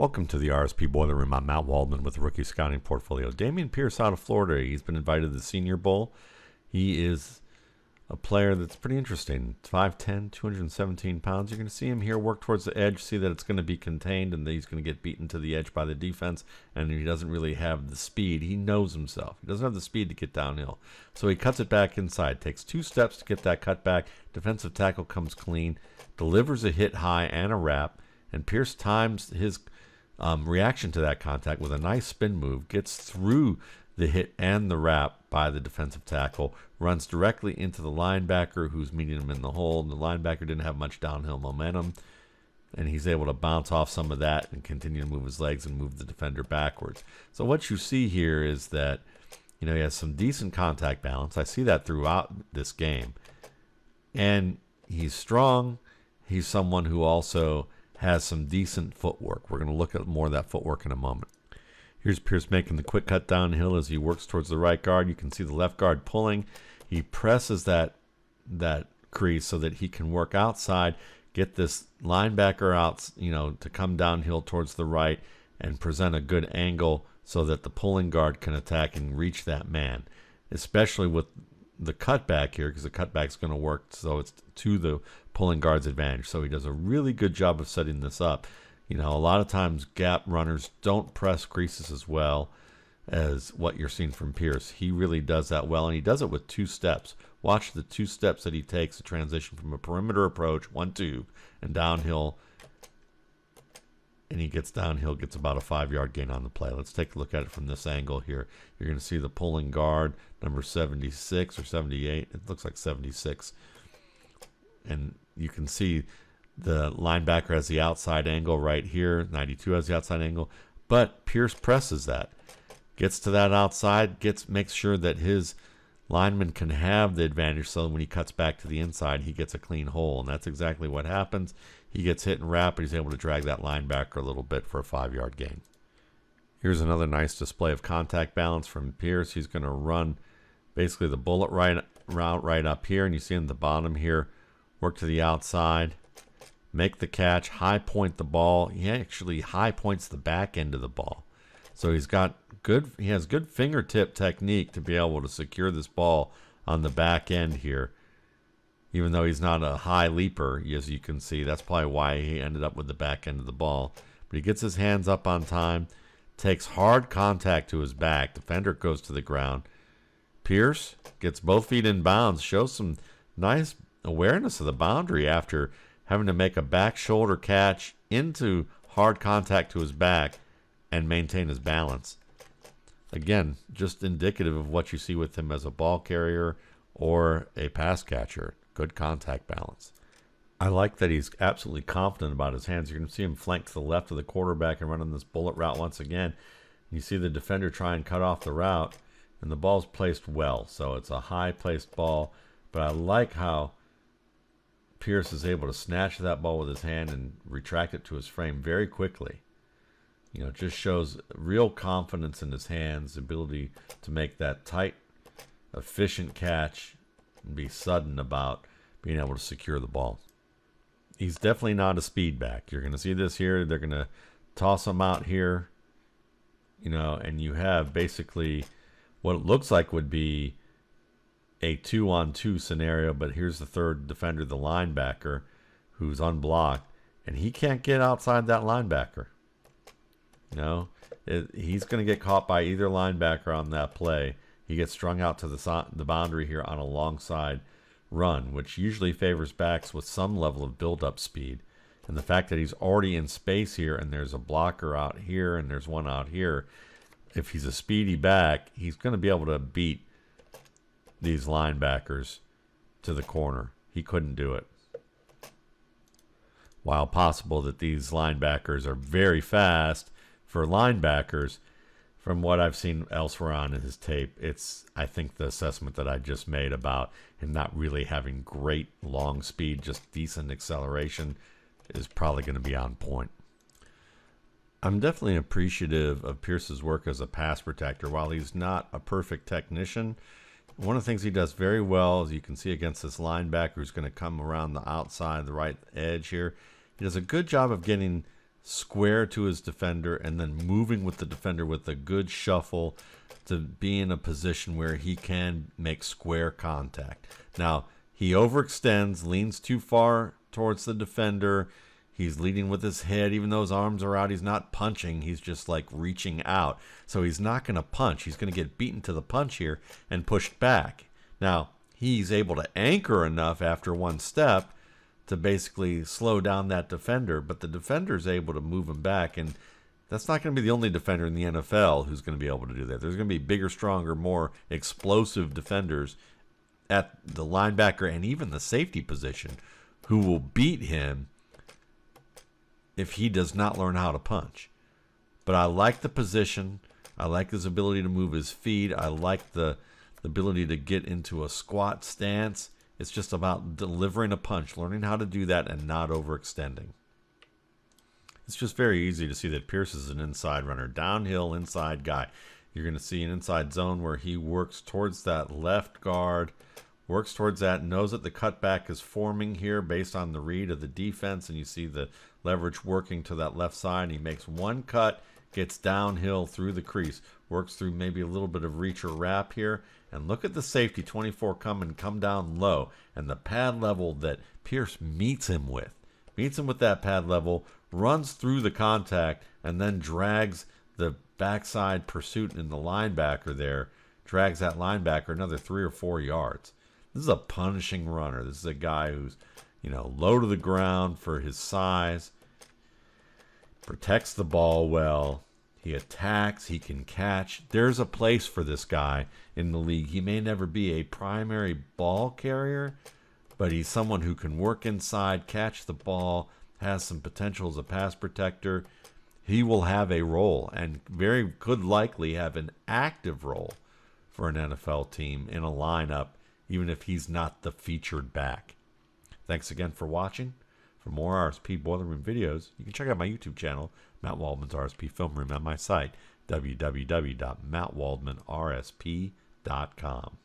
Welcome to the RSP Boiler Room. I'm Matt Waldman with the Rookie Scouting Portfolio. Dameon Pierce out of Florida. He's been invited to the Senior Bowl. He is a player that's pretty interesting. 5'10", 217 pounds. You're going to see him here work towards the edge, see that it's going to be contained, and that he's going to get beaten to the edge by the defense, and he doesn't really have the speed. He knows himself. He doesn't have the speed to get downhill. So he cuts it back inside, takes 2 steps to get that cutback. Defensive tackle comes clean, delivers a hit high and a wrap, and Pierce times his reaction to that contact with a nice spin move, gets through the hit and the wrap by the defensive tackle, runs directly into the linebacker who's meeting him in the hole. And the linebacker didn't have much downhill momentum, and he's able to bounce off some of that and continue to move his legs and move the defender backwards. So what you see here is that, he has some decent contact balance. I see that throughout this game. And he's strong. He's someone who also has some decent footwork. We're going to look at more of that footwork in a moment. Here's Pierce making the quick cut downhill as he works towards the right guard. You can see the left guard pulling. He presses that crease so that he can work outside, get this linebacker out, to come downhill towards the right and present a good angle so that the pulling guard can attack and reach that man, especially with the cutback here, because the cutback's going to work so it's to the pulling guard's advantage. So he does a really good job of setting this up. A lot of times gap runners don't press creases as well as what you're seeing from Pierce. He really does that well, and he does it with 2 steps. Watch the 2 steps that he takes to transition from a perimeter approach, 1-2, and downhill. And he gets downhill, gets about a 5-yard gain on the play. Let's take a look at it from this angle here. You're going to see the pulling guard, number 76 or 78. It looks like 76. And you can see the linebacker has the outside angle right here. 92 has the outside angle. But Pierce presses that. Gets to that outside, makes sure that his lineman can have the advantage, so when he cuts back to the inside, he gets a clean hole. And that's exactly what happens. He gets hit and wrap, but he's able to drag that linebacker a little bit for a 5-yard gain. Here's another nice display of contact balance from Pierce. He's going to run basically the bullet route right up here, and you see him at the bottom here. Work to the outside, make the catch, high point the ball. He actually high points the back end of the ball. So he has good fingertip technique to be able to secure this ball on the back end here. Even though he's not a high leaper, as you can see, that's probably why he ended up with the back end of the ball. But he gets his hands up on time, takes hard contact to his back. Defender goes to the ground. Pierce gets both feet in bounds, shows some nice awareness of the boundary after having to make a back shoulder catch into hard contact to his back and maintain his balance. Again, just indicative of what you see with him as a ball carrier or a pass catcher. Good contact balance. I like that he's absolutely confident about his hands. You're going to see him flank to the left of the quarterback and running this bullet route once again. You see the defender try and cut off the route, and the ball's placed well. So it's a high-placed ball, but I like how Pierce is able to snatch that ball with his hand and retract it to his frame very quickly. It just shows real confidence in his hands, the ability to make that tight, efficient catch and be sudden about being able to secure the ball. He's definitely not a speed back. You're going to see this here. They're going to toss him out here, and you have basically what it looks like would be a 2-on-2 scenario, but here's the third defender, the linebacker, who's unblocked, and he can't get outside that linebacker. He's going to get caught by either linebacker on that play. He gets strung out to the boundary here on a long side run, which usually favors backs with some level of build-up speed. And the fact that he's already in space here, and there's a blocker out here, and there's one out here, if he's a speedy back, he's going to be able to beat these linebackers to the corner. He couldn't do it. While possible that these linebackers are very fast for linebackers, from what I've seen elsewhere on his tape, I think the assessment that I just made about him not really having great long speed, just decent acceleration, is probably going to be on point. I'm definitely appreciative of Pierce's work as a pass protector. While he's not a perfect technician, one of the things he does very well, as you can see against this linebacker who's going to come around the outside, the right edge here, he does a good job of getting square to his defender, and then moving with the defender with a good shuffle to be in a position where he can make square contact. Now, he overextends, leans too far towards the defender. He's leading with his head. Even though his arms are out, he's not punching. He's just like reaching out. So he's not going to punch. He's going to get beaten to the punch here and pushed back. Now, he's able to anchor enough after one step to basically slow down that defender, but the defender is able to move him back, and that's not going to be the only defender in the NFL who's going to be able to do that. There's going to be bigger, stronger, more explosive defenders at the linebacker and even the safety position who will beat him if he does not learn how to punch. But I like the position. I like his ability to move his feet. I like the ability to get into a squat stance. It's just about delivering a punch, learning how to do that and not overextending. It's just very easy to see that Pierce is an inside runner, downhill inside guy. You're going to see an inside zone where he works towards that left guard, works towards that, knows that the cutback is forming here based on the read of the defense, and you see the leverage working to that left side, and he makes one cut, gets downhill through the crease, works through maybe a little bit of reach or wrap here, and look at the safety 24 come down low, and the pad level that Pierce meets him with that pad level, runs through the contact, and then drags the backside pursuit in the linebacker there, drags that linebacker another 3 or 4 yards. This is a punishing runner. This is a guy who's, low to the ground for his size, protects the ball well. He attacks. He can catch. There's a place for this guy in the league. He may never be a primary ball carrier, but he's someone who can work inside, catch the ball, has some potential as a pass protector. He will have a role and very could likely have an active role for an NFL team in a lineup, even if he's not the featured back. Thanks again for watching. For more RSP Boiler Room videos, you can check out my YouTube channel, Matt Waldman's RSP Film Room, at my site, www.mattwaldmanrsp.com.